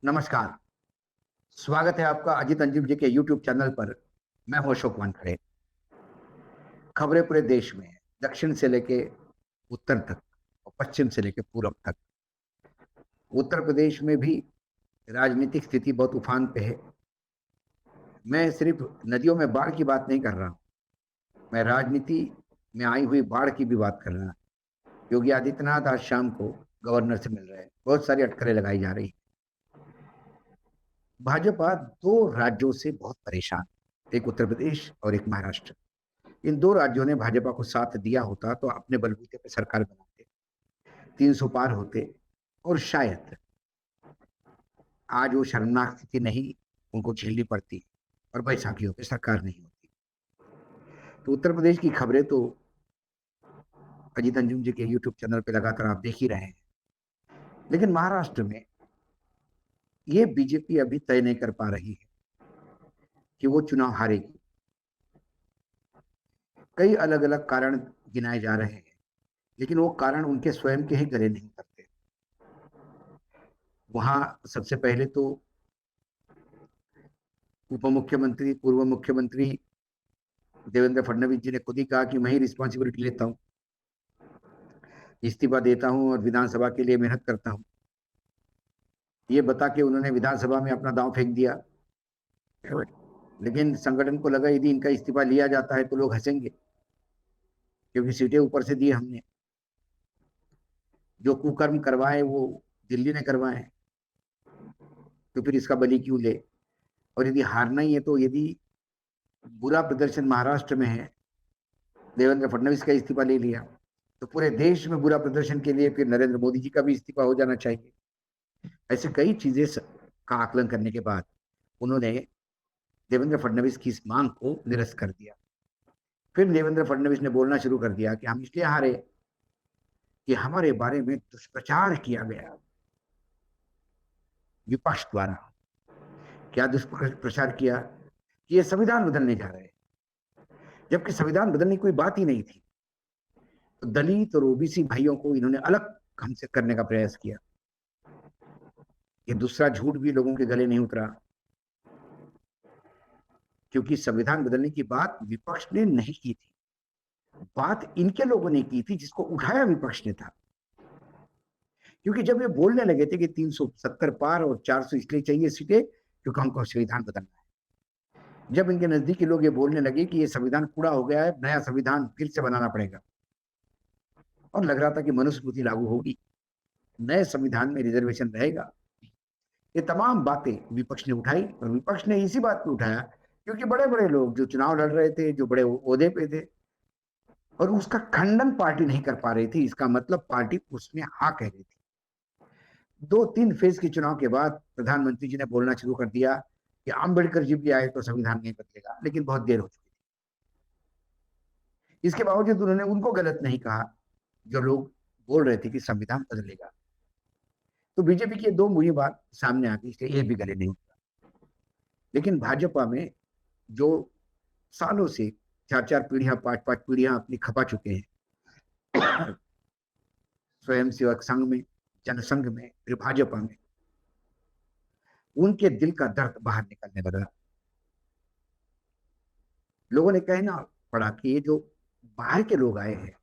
नमस्कार, स्वागत है आपका अजीत अंजुम जी के यूट्यूब चैनल पर। मैं हूं अशोक वानखड़े। खबरें पूरे देश में हैं, दक्षिण से लेके उत्तर तक और पश्चिम से लेके पूरब तक। उत्तर प्रदेश में भी राजनीतिक स्थिति बहुत उफान पे है। मैं सिर्फ नदियों में बाढ़ की बात नहीं कर रहा हूं, मैं राजनीति में आई हुई बाढ़ की भी बात कर रहा हूं। योगी आदित्यनाथ आज शाम को गवर्नर से मिल रहे हैं, बहुत सारी अटकलें लगाई जा रही। भाजपा दो राज्यों से बहुत परेशान, एक उत्तर प्रदेश और एक महाराष्ट्र। इन दो राज्यों ने भाजपा को साथ दिया होता तो अपने बलबूते पर सरकार बनाते, 300 पार होते और शायद आज वो शर्मनाक स्थिति नहीं उनको झेलनी पड़ती और बैसाखियों पे सरकार नहीं होती। तो उत्तर प्रदेश की खबरें तो अजीत अंजुम जी के यूट्यूब चैनल पे लगातार आप देख ही रहे हैं, लेकिन महाराष्ट्र में ये बीजेपी अभी तय नहीं कर पा रही है कि वो चुनाव हारेगी। कई अलग अलग कारण गिनाए जा रहे हैं, लेकिन वो कारण उनके स्वयं के ही गले नहीं उतरते। वहां सबसे पहले तो उप मुख्यमंत्री, पूर्व मुख्यमंत्री देवेंद्र फडणवीस जी ने खुद ही कहा कि मैं ही रिस्पॉन्सिबिलिटी लेता हूं, इस्तीफा देता हूं और विधानसभा के लिए मेहनत करता हूं। ये बता के उन्होंने विधानसभा में अपना दांव फेंक दिया, लेकिन संगठन को लगा यदि इनका इस्तीफा लिया जाता है तो लोग हंसेंगे, क्योंकि सीटें ऊपर से दी हमने। जो कुकर्म करवाए वो दिल्ली ने करवाए, तो फिर इसका बलि क्यों ले। और यदि हारना ही है तो यदि बुरा प्रदर्शन महाराष्ट्र में है, देवेंद्र फडणवीस का इस्तीफा ले लिया, तो पूरे देश में बुरा प्रदर्शन के लिए फिर नरेंद्र मोदी जी का भी इस्तीफा हो जाना चाहिए। ऐसे कई चीजें का आकलन करने के बाद उन्होंने देवेंद्र फडणवीस की इस मांग को निरस्त कर दिया। फिर देवेंद्र फडणवीस ने बोलना शुरू कर दिया कि हम इसलिए हारे कि हमारे बारे में दुष्प्रचार किया गया विपक्ष द्वारा। क्या दुष्प्रचार किया कि ये संविधान बदलने जा रहे हैं, जबकि संविधान बदलने की कोई बात ही नहीं थी। तो दलित और ओबीसी भाइयों को इन्होंने अलग हमसे करने का प्रयास किया। ये दूसरा झूठ भी लोगों के गले नहीं उतरा, क्योंकि संविधान बदलने की बात विपक्ष ने नहीं की थी, बात इनके लोगों ने की थी, जिसको उठाया विपक्ष ने था। क्योंकि जब ये बोलने लगे थे कि 370 पार और 400 इसलिए चाहिए सीटें क्योंकि हमको संविधान बदलना है, जब इनके नजदीकी लोग ये बोलने लगे कि ये संविधान कूड़ा हो गया है, नया संविधान फिर से बनाना पड़ेगा, और लग रहा था कि मनुस्मृति लागू होगी, नए संविधान में रिजर्वेशन रहेगा, ये तमाम बातें विपक्ष ने उठाई। और विपक्ष ने इसी बात को उठाया क्योंकि बड़े बड़े लोग जो चुनाव लड़ रहे थे, जो बड़े ओहदे पे थे, और उसका खंडन पार्टी नहीं कर पा रही थी। इसका मतलब पार्टी उसमें हाँ कह रही थी। 2-3 फेज के चुनाव के बाद प्रधानमंत्री जी ने बोलना शुरू कर दिया कि अम्बेडकर जी भी आए तो संविधान नहीं बदलेगा, लेकिन बहुत देर हो चुकी थी। इसके बावजूद उन्होंने उनको गलत नहीं कहा जो लोग बोल रहे थे कि संविधान बदलेगा। तो बीजेपी की दो मुहिम बात सामने आ गई, इसलिए ये भी गले नहीं उतरा। लेकिन भाजपा में जो सालों से 4-4 पीढ़ियां, 5-5 पीढ़ियां अपनी खपा चुके हैं, स्वयं सेवक संघ में, जनसंघ में, फिर भाजपा में, उनके दिल का दर्द बाहर निकलने लगा। लोगों ने कहना पड़ा कि ये जो बाहर के लोग आए हैं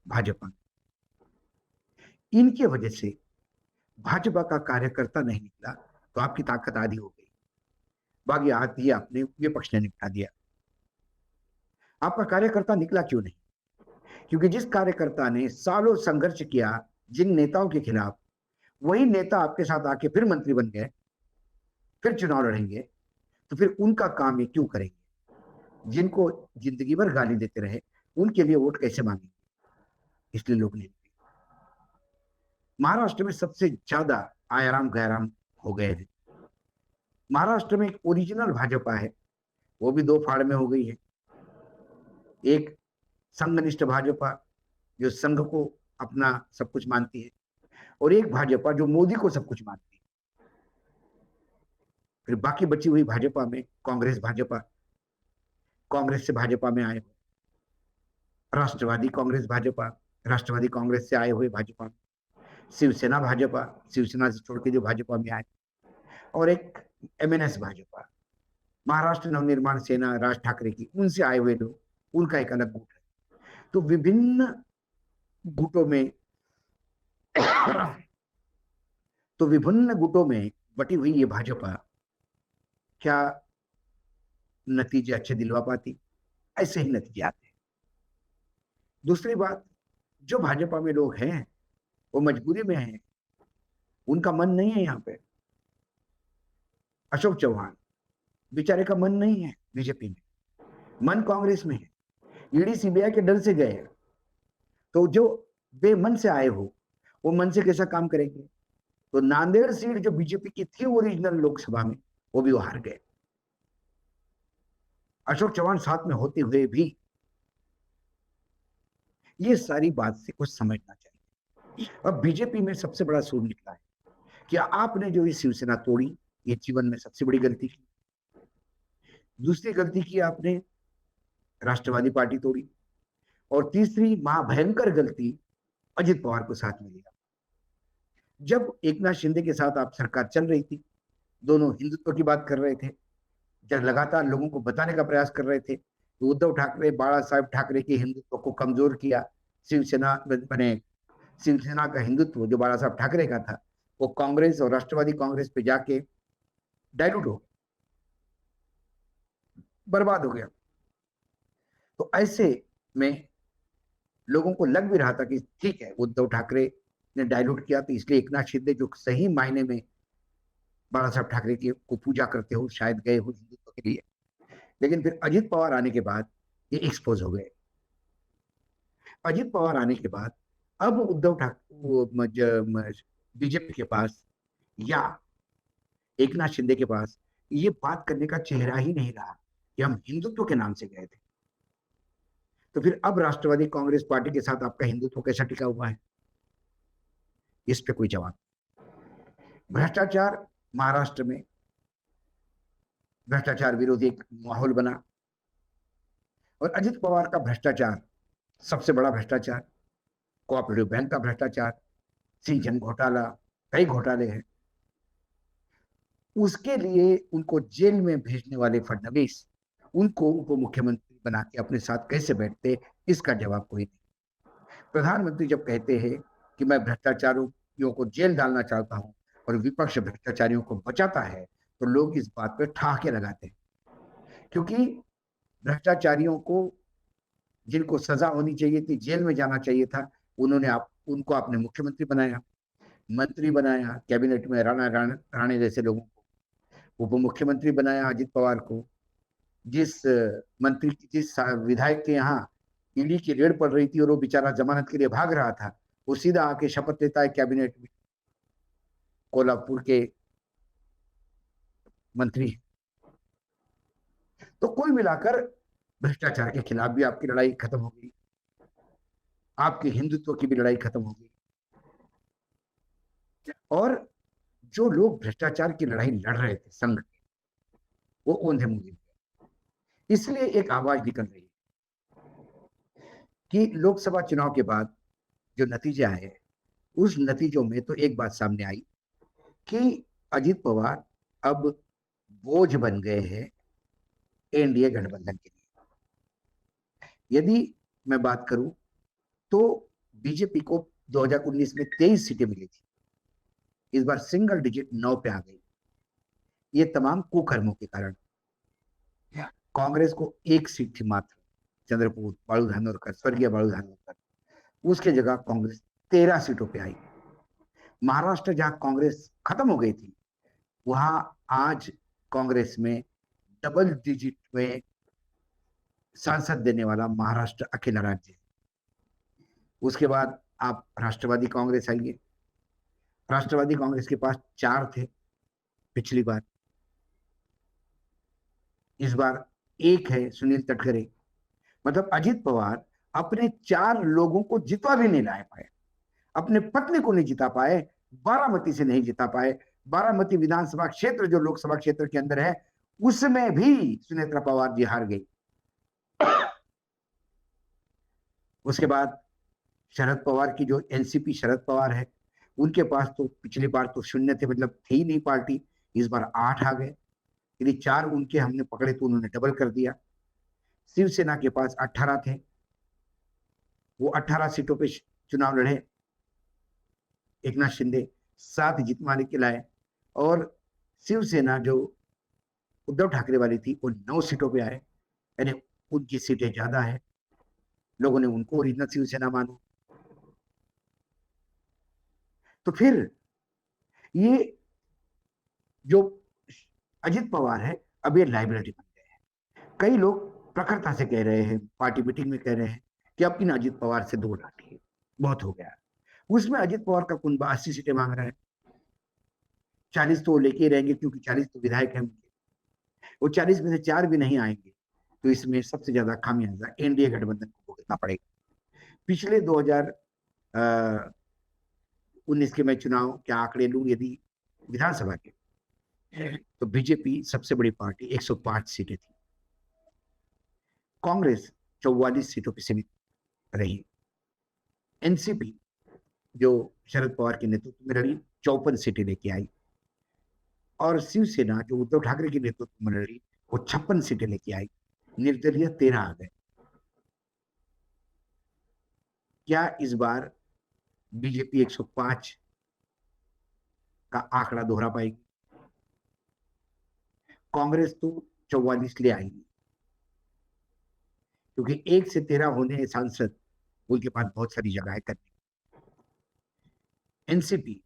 भाजपा में, इनकी वजह से भाजपा का कार्यकर्ता नहीं निकला तो आपकी ताकत आधी हो गई, बाकी आधी आपने विपक्ष ने निपटा दिया। आपका कार्यकर्ता निकला क्यों नहीं? क्योंकि जिस कार्यकर्ता ने सालों संघर्ष किया जिन नेताओं के खिलाफ, वही नेता आपके साथ आके फिर मंत्री बन गए, फिर चुनाव लड़ेंगे, तो फिर उनका काम ये क्यों करेंगे? जिनको जिंदगी भर गाली देते रहे, उनके लिए वोट कैसे मांगेंगे? इसलिए लोग नहीं। महाराष्ट्र में सबसे ज्यादा आयाराम गैराम हो गए हैं। महाराष्ट्र में एक ओरिजिनल भाजपा है, वो भी दो फाड़ में हो गई है। एक संघनिष्ठ भाजपा जो संघ को अपना सब कुछ मानती है, और एक भाजपा जो मोदी को सब कुछ मानती है। फिर बाकी बची हुई भाजपा में कांग्रेस भाजपा, कांग्रेस से भाजपा में आए, राष्ट्रवादी कांग्रेस भाजपा, राष्ट्रवादी कांग्रेस से आए हुए भाजपा, शिवसेना भाजपा, शिवसेना से छोड़ के जो भाजपा में आए, और एक MNS भाजपा, महाराष्ट्र नवनिर्माण सेना राज ठाकरे की, उनसे आए हुए लोग, उनका एक अलग गुट है। तो विभिन्न गुटों में तो विभिन्न गुटों में बटी हुई ये भाजपा क्या नतीजे अच्छे दिलवा पाती? ऐसे ही नतीजे आते हैं। दूसरी बात, जो भाजपा में लोग हैं वो मजबूरी में हैं, उनका मन नहीं है यहाँ पे। अशोक चौहान बेचारे का मन नहीं है बीजेपी में, मन कांग्रेस में है। ईडी सीबीआई के डर से गए हैं। तो जो बेमन से आए हो वो मन से कैसा काम करेंगे? तो नांदेड़ सीट जो बीजेपी की थी ओरिजिनल लोकसभा में, वो भी वो हार गए, अशोक चौहान साथ में होते हुए भी। ये सारी बात से कुछ समझना चाहिए। अब बीजेपी में सबसे बड़ा सूर निकला है कि आपने जो ये शिवसेना तोड़ी, ये जीवन में सबसे बड़ी गलती की। दूसरी गलती की आपने राष्ट्रवादी पार्टी तोड़ी, और तीसरी महाभयंकर गलती, अजित पवार को साथ में लिया। जब एकनाथ शिंदे के साथ आप सरकार चल रही थी, दोनों हिंदुत्व की बात कर रहे थे, जब लगातार लोगों को बताने का प्रयास कर रहे थे, तो उद्धव ठाकरे बाला साहेब ठाकरे के हिंदुत्व को कमजोर किया। शिवसेना बने, शिवसेना का हिंदुत्व जो बाला साहब ठाकरे का था, वो कांग्रेस और राष्ट्रवादी कांग्रेस पे जाके डायलूट हो, बर्बाद हो गया। तो ऐसे में लोगों को लग भी रहा था कि ठीक है, उद्धव ठाकरे ने डायलूट किया, तो इसलिए एकनाथ शिंदे जो सही मायने में बाला साहब ठाकरे की को पूजा करते हो, शायद गए हो हिंदुत्व के लिए। लेकिन फिर अजित पवार आने के बाद ये एक्सपोज हो गए। अजित पवार आने के बाद अब उद्धव ठाकरे, बीजेपी के पास या एकनाथ शिंदे के पास ये बात करने का चेहरा ही नहीं रहा कि हम हिंदुत्व के नाम से गए थे। तो फिर अब राष्ट्रवादी कांग्रेस पार्टी के साथ आपका हिंदुत्व कैसा टिका हुआ है? इस पे कोई जवाब। भ्रष्टाचार, महाराष्ट्र में भ्रष्टाचार विरोधी एक माहौल बना, और अजित पवार का भ्रष्टाचार, सबसे बड़ा भ्रष्टाचार कोऑपरेटिव बैंक का भ्रष्टाचार, सिंचन घोटाला, कई घोटाले हैं। उसके लिए उनको जेल में भेजने वाले फडणवीस उनको उप मुख्यमंत्री बना के अपने साथ कैसे बैठते, इसका जवाब कोई नहीं। प्रधानमंत्री जब कहते हैं कि मैं भ्रष्टाचारियों को जेल डालना चाहता हूं और विपक्ष भ्रष्टाचारियों को बचाता है, तो लोग इस बात पर ठहाके लगाते हैं, क्योंकि भ्रष्टाचारियों को जिनको सजा होनी चाहिए थी, जेल में जाना चाहिए था, उनको आपने मुख्यमंत्री बनाया, मंत्री बनाया, कैबिनेट में राणे जैसे लोगों को उप मुख्यमंत्री बनाया। अजित पवार को जिस विधायक के यहाँ ईडी की रेड पड़ रही थी और वो बेचारा जमानत के लिए भाग रहा था, वो सीधा आके शपथ लेता है कैबिनेट में, कोल्हापुर के मंत्री। तो कुल मिलाकर भ्रष्टाचार के खिलाफ भी आपकी लड़ाई खत्म हो गई, आपकी हिंदुत्व की भी लड़ाई खत्म हो गई, और जो लोग भ्रष्टाचार की लड़ाई लड़ रहे थे संघ के, वो ओंधे मुंह। इसलिए एक आवाज निकल रही है कि लोकसभा चुनाव के बाद जो नतीजे आए, उस नतीजों में तो एक बात सामने आई कि अजित पवार अब बोझ बन गए हैं एनडीए गठबंधन के लिए। यदि मैं बात करूं तो बीजेपी को 2019 में 23 सीटें मिली थी, इस बार सिंगल डिजिट 9 पे आ गई। ये तमाम कुकर्मों के कारण। कांग्रेस को एक सीट थी मात्र, चंद्रपुर, बाळू धानोरकर, स्वर्गीय बाळू धानोरकर, उसके जगह कांग्रेस 13 सीटों पे आई। महाराष्ट्र जहां कांग्रेस खत्म हो गई थी, वहां आज कांग्रेस में डबल डिजिट में सांसद देने वाला महाराष्ट्र अकेला राज्य है। उसके बाद आप राष्ट्रवादी कांग्रेस आइए, राष्ट्रवादी कांग्रेस के पास 4 थे पिछली बार, इस बार 1 है, सुनील तटकरे। मतलब अजित पवार अपने 4 लोगों को जितवा भी नहीं ला पाए, अपने पत्नी को नहीं जिता पाए, बारामती से नहीं जिता पाए। बारामती विधानसभा क्षेत्र जो लोकसभा क्षेत्र के अंदर है, उसमें भी सुनेत्रा पवार जी हार गई। उसके बाद शरद पवार की जो एनसीपी शरद पवार है, उनके पास तो पिछली बार तो शून्य थे, मतलब थी नहीं पार्टी। इस बार 8 आ गए, यदि 4 उनके हमने पकड़े तो उन्होंने डबल कर दिया। शिवसेना के पास 18 थे, वो 18 सीटों पे चुनाव लड़े, एकनाथ शिंदे 7 जितवाने के लाए, और शिवसेना जो उद्धव ठाकरे वाली थी वो 9 सीटों पे आए, यानी उनकी सीटें ज्यादा है, लोगों ने उनको ओरिजिनल शिवसेना माना। तो फिर ये जो अजित पवार है, अब ये लाइबिलिटी बन गए हैं। कई लोग प्रखरता से कह रहे हैं, पार्टी मीटिंग में कह रहे हैं कि अब इन अजित पवार से दूर रखिए, बहुत हो गया। उसमें अजित पवार का कुनबा 80 सीटें मांग रहा है, 40 तो वो लेके ही रहेंगे क्योंकि 40 तो विधायक है उनके, वो 40 में से 4 भी नहीं आएंगे, तो इसमें सबसे ज्यादा खामियाजा एनडीए गठबंधन को भुगतना पड़ेगा। पिछले 2019 के मैं चुनाव के आंकड़े लूं यदि विधानसभा के, तो बीजेपी सबसे बड़ी पार्टी 105 सीटें थी, कांग्रेस 44 सीटों पर सीमित रही, एनसीपी जो शरद पवार के नेतृत्व में लड़ी 54 सीटें लेके आई, और शिवसेना जो उद्धव ठाकरे के नेतृत्व में लड़ी वो 56 सीटें लेके आई, निर्दलीय 13 आ गए। क्या इस बार बीजेपी 105 का आंकड़ा दोहरा पाएगी? कांग्रेस तो 44 ले आएगी, क्योंकि 1 से 13 होने सांसद उनके पास बहुत सारी जगह है करने। एनसीपी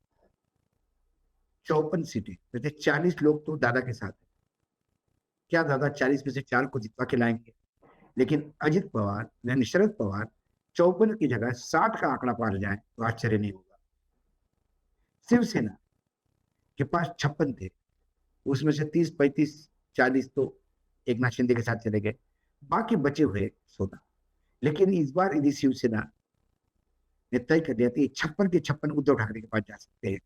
54 सीटें, वैसे 40 लोग तो दादा के साथ है, क्या दादा 40 में से 4 को जितवा के लाएंगे? लेकिन अजित पवार यानी शरद पवार 54 की जगह 60 का आंकड़ा पार जाए तो आश्चर्य नहीं होगा। शिवसेना के पास 56 थे, उसमें से 30, 35, 40 तो एकनाथ शिंदे के साथ चले गए, बाकी बचे हुए 16। लेकिन इस बार यदि शिवसेना ने तय कर दिया तो 56 के 56 उद्धव ठाकरे के पास जा सकते हैं।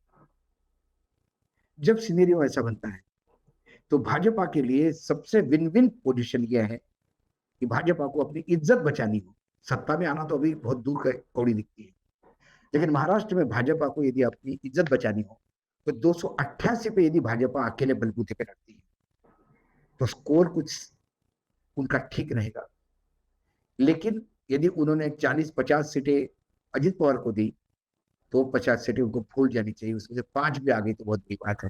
जब सिनेरियो ऐसा बनता है तो भाजपा के लिए सबसे विन विन पोजीशन यह है कि भाजपा को अपनी इज्जत बचानी हो। सत्ता में आना तो अभी बहुत दूर का कौड़ी दिखती है, लेकिन महाराष्ट्र में भाजपा को यदि अपनी इज्जत बचानी हो तो 288 पे यदि भाजपा अकेले बलबूते पे रखती है तो स्कोर कुछ उनका ठीक रहेगा। लेकिन यदि उन्होंने 40-50 सीटें अजित पवार को दी तो 50 सीटें उनको भूल जानी चाहिए, उसमें से 5 भी आ गई तो बहुत बड़ी बात है।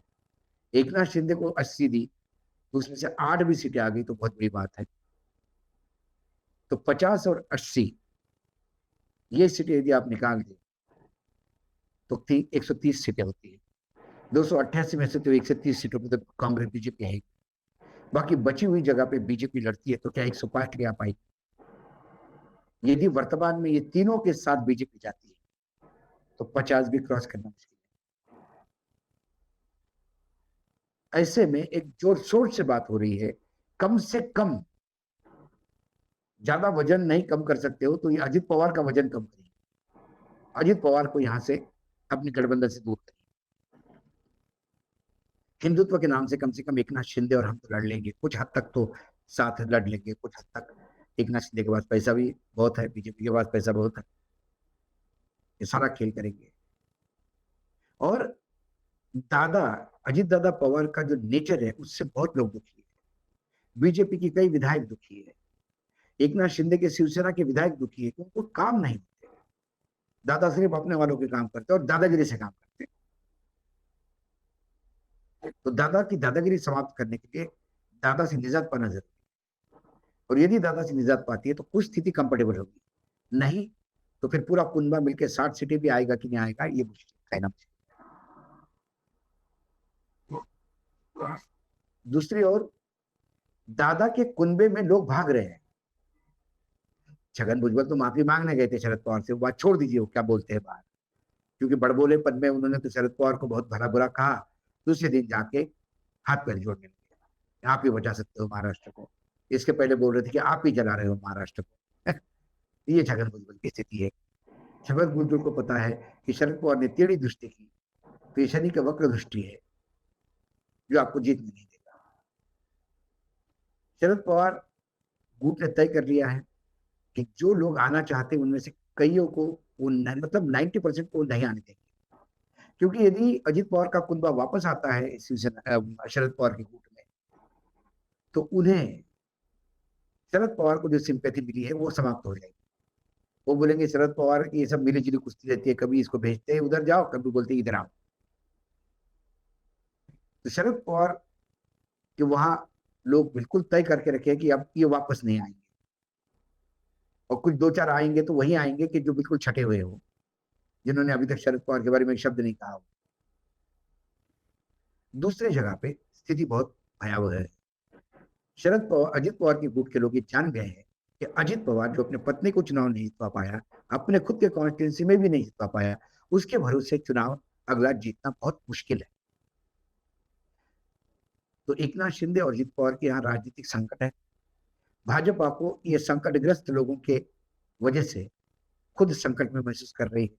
एकनाथ शिंदे को 80 दी तो उसमें से 8 भी सीटें आ गई तो बहुत बड़ी बात है। तो 50 और 80 ये सीटें यदि आप निकाल दें तो 130 सीटें होती है। 288 में से तो 130 सीटों पर तो कांग्रेस बीजेपी है, बाकी बची हुई जगह पे बीजेपी लड़ती है तो क्या 105 ले आ पाई? यदि वर्तमान में ये तीनों के साथ बीजेपी जाती है तो 50 भी क्रॉस करना मुश्किल है। ऐसे में एक जोर शोर से बात हो रही है, कम से कम, ज्यादा वजन नहीं कम कर सकते हो तो ये अजित पवार का वजन कम करिए, अजित पवार को यहां से अपने गठबंधन से दूर करिए। हिंदुत्व के नाम से कम एकनाथ शिंदे और हम तो लड़ लेंगे, कुछ हद तक तो साथ लड़ लेंगे, कुछ हद तक एकनाथ शिंदे के पास पैसा भी बहुत है, बीजेपी के पास पैसा बहुत है, ये सारा खेल करेंगे। और दादा अजित दादा पवार का जो नेचर है उससे बहुत लोग दुखी है, बीजेपी की कई विधायक दुखी है, एकनाथ शिंदे के शिवसेना के विधायक दुखी है, उनको काम नहीं होते, दादा सिर्फ अपने वालों के काम करते और दादागिरी से काम करते। तो दादा की दादागिरी समाप्त करने के लिए दादा से निजात पाना जरूरी है, और यदि दादा से निजात पाती है तो कुछ स्थिति कंफर्टेबल होगी, नहीं तो फिर पूरा कुनबा मिलकर 60 सीटें भी आएगा कि नहीं आएगा ये मुश्किल कहना। दूसरी ओर दादा के कुनबे में लोग भाग रहे हैं, छगन भुजबल तो माफी मांगने गए थे शरद पवार से, वो बात छोड़ दीजिए वो क्या बोलते हैं बाहर, क्योंकि बड़बोले पद में उन्होंने तो शरद पवार को बहुत भला बुरा कहा, दूसरे दिन जाके हाथ पैर जोड़ने लगे, आप ही बचा सकते हो महाराष्ट्र को, इसके पहले बोल रहे थे कि आप ही चला रहे हो महाराष्ट्र को। ये छगन भुजबल की स्थिति है। छगन भुजबल को पता है कि शरद पवार ने टेढ़ी दृष्टि की तो ये शनि का वक्र दृष्टि है जो आपको जीत में नहीं देगा। शरद पवार गुट ने तय कर लिया है कि जो लोग आना चाहते हैं उनमें से कईयों को वो मतलब 90% को नहीं आने देंगे, क्योंकि यदि अजित पवार का कुनबा वापस आता है शिवसेना शरद पवार के गुट में, तो उन्हें शरद पवार को जो सिंपैथी मिली है वो समाप्त हो जाएगी। वो बोलेंगे शरद पवार ये सब मिली जुली कुश्ती रहती है, कभी इसको भेजते हैं उधर जाओ, कभी बोलते हैं इधर आओ। तो शरद पवार के वहां लोग बिल्कुल तय करके रखे कि अब ये वापस नहीं आएंगे, और कुछ दो चार आएंगे तो वही आएंगे कि जो बिल्कुल छटे हुए हो, जिन्होंने अभी तक शरद पवार के बारे में एक शब्द नहीं कहा हो। दूसरी जगह पे स्थिति बहुत भयावह है। शरद पवार अजित पवार के गुट के लोग ये जान गए हैं कि अजित पवार जो अपने पत्नी को चुनाव नहीं जितवा पाया, अपने खुद के कॉन्स्टिट्यूंसी में भी नहीं जितवा पाया, उसके भरोसे चुनाव अगला जीतना बहुत मुश्किल है। तो एकनाथ शिंदे और अजित पवार के यहाँ राजनीतिक संकट है। भाजपा को ये संकटग्रस्त लोगों के वजह से खुद संकट में महसूस कर रही है।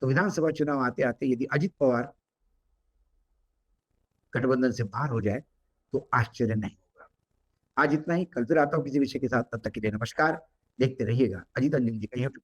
तो विधानसभा चुनाव आते आते यदि अजित पवार गठबंधन से बाहर हो जाए तो आश्चर्य नहीं होगा। आज इतना ही, कल फिर आता हूं किसी विषय के साथ। तब तक के लिए नमस्कार। देखते रहिएगा अजीत अंजन जी का यूट्यूब।